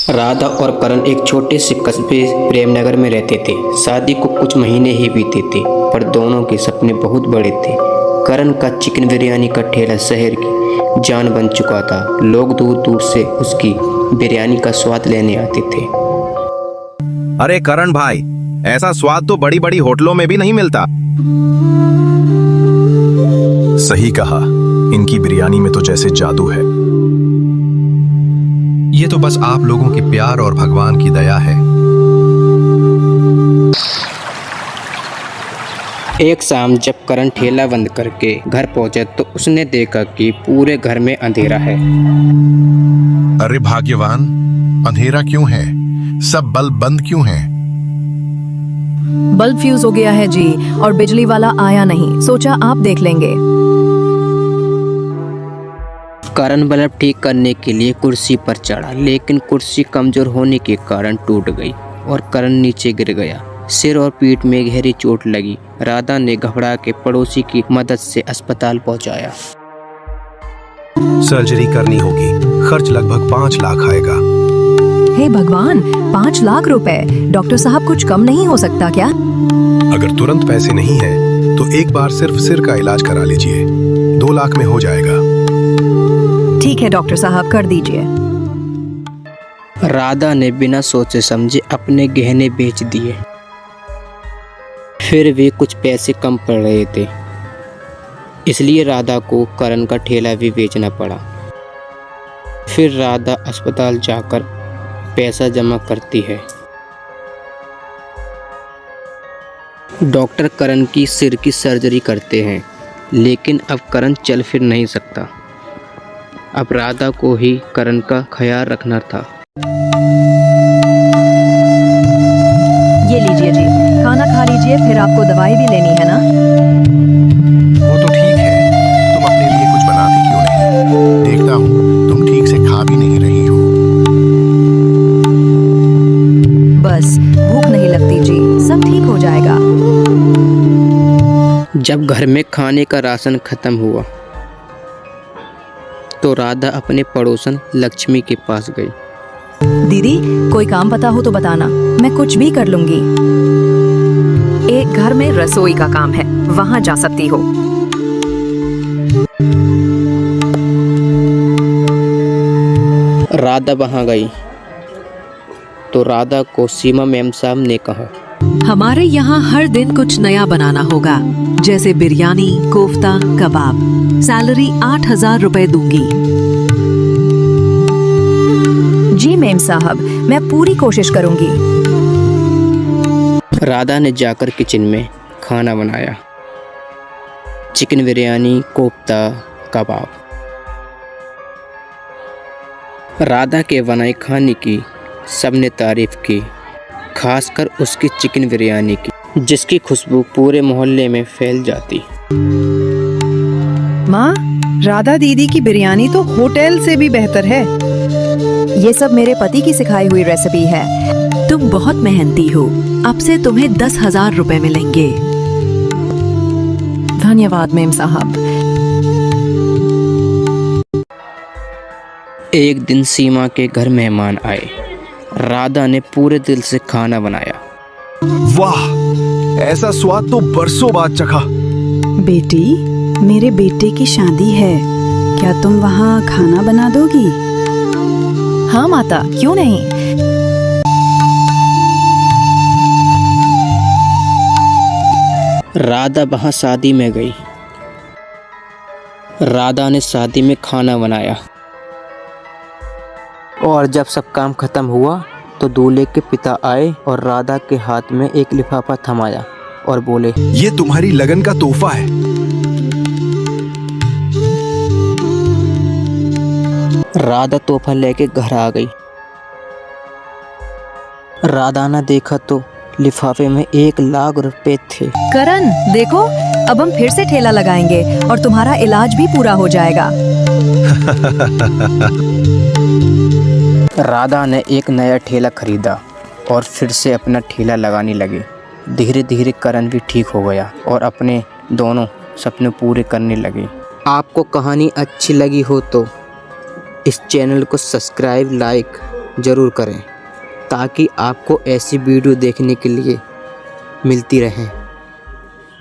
राधा और करण एक छोटे से कस्बे प्रेमनगर में रहते थे। शादी को कुछ महीने ही बीते थे, पर दोनों के सपने बहुत बड़े थे। करण का चिकन बिरयानी का ठेला शहर की जान बन चुका था। लोग दूर दूर से उसकी बिरयानी का स्वाद लेने आते थे। अरे करण भाई, ऐसा स्वाद तो बड़ी बड़ी होटलों में भी नहीं मिलता। सही कहा, इनकी बिरयानी में तो जैसे जादू है। ये तो बस आप लोगों के प्यार और भगवान की दया है। एक शाम जब करण ठेला बंद करके घर पहुंचा तो उसने देखा कि पूरे घर में अंधेरा है। अरे भाग्यवान, अंधेरा क्यों है? सब बल्ब बंद क्यों हैं? बल्ब फ्यूज हो गया है जी, और बिजली वाला आया नहीं। सोचा आप देख लेंगे। करण बल्ब ठीक करने के लिए कुर्सी पर चढ़ा, लेकिन कुर्सी कमजोर होने के कारण टूट गई और करण नीचे गिर गया। सिर और पीठ में गहरी चोट लगी। राधा ने घबरा के पड़ोसी की मदद से अस्पताल पहुंचाया। सर्जरी करनी होगी, खर्च लगभग 5 लाख आएगा। हे भगवान, 5 लाख रुपए! डॉक्टर साहब कुछ कम नहीं हो सकता क्या? अगर तुरंत पैसे नहीं है तो एक बार सिर्फ सिर का इलाज करा लीजिए, 2 लाख में हो जाएगा। ठीक है डॉक्टर साहब, कर दीजिए। राधा ने बिना सोचे समझे अपने गहने बेच दिए। फिर भी कुछ पैसे कम पड़ रहे थे, इसलिए राधा को करण का ठेला भी बेचना पड़ा। फिर राधा अस्पताल जाकर पैसा जमा करती है। डॉक्टर करण की सिर की सर्जरी करते हैं, लेकिन अब करण चल फिर नहीं सकता। अब राधा को ही करण का ख्याल रखना था। ये लीजिए जी, खाना खा लीजिए, फिर आपको दवाई भी लेनी है ना? वो तो ठीक है, तुम अपने लिए कुछ बनाती क्यों नहीं? देखता हूँ तुम ठीक से खा भी नहीं रही हो। बस भूख नहीं लगती जी, सब ठीक हो जाएगा। जब घर में खाने का राशन खत्म हुआ तो राधा अपने पड़ोसन लक्ष्मी के पास गई। दीदी, कोई काम पता हो तो बताना, मैं कुछ भी कर लूंगी। एक घर में रसोई का काम है, वहां जा सकती हो। राधा वहां गई तो राधा को सीमा मैम साहब ने कहा, हमारे यहाँ हर दिन कुछ नया बनाना होगा, जैसे बिरयानी, कोफ्ता, कबाब। सैलरी 8,000 रुपए दूंगी। जी मैम साहब, मैं पूरी कोशिश करूंगी। राधा ने जाकर किचन में खाना बनाया। चिकन बिरयानी, कोफ्ता, कबाब। राधा के बनाए खाने की सबने तारीफ की, खासकर उसकी चिकन बिरयानी की, जिसकी खुशबू पूरे मोहल्ले में फैल जाती। माँ, राधा दीदी की बिरयानी तो होटल से भी बेहतर है। ये सब मेरे पति की सिखाई हुई रेसिपी है। तुम बहुत मेहनती हो, अब से तुम्हें 10,000 रुपए मिलेंगे। धन्यवाद मैम साहब। एक दिन सीमा के घर मेहमान आए। राधा ने पूरे दिल से खाना बनाया। वाह, ऐसा स्वाद तो बरसों बाद चखा। बेटी, मेरे बेटे की शादी है, क्या तुम वहाँ खाना बना दोगी? हाँ माता, क्यों नहीं। राधा वहाँ शादी में गई। राधा ने शादी में खाना बनाया और जब सब काम खत्म हुआ तो दूल्हे के पिता आए और राधा के हाथ में एक लिफाफा थमाया और बोले, ये तुम्हारी लगन का तोहफा है। राधा तोहफा लेके घर आ गई। राधा ने देखा तो लिफाफे में 1 लाख रुपए थे। करण देखो, अब हम फिर से ठेला लगाएंगे और तुम्हारा इलाज भी पूरा हो जाएगा। राधा ने एक नया ठेला खरीदा और फिर से अपना ठेला लगाने लगे। धीरे धीरे करण भी ठीक हो गया और अपने दोनों सपने पूरे करने लगे। आपको कहानी अच्छी लगी हो तो इस चैनल को सब्सक्राइब, लाइक ज़रूर करें ताकि आपको ऐसी वीडियो देखने के लिए मिलती रहें।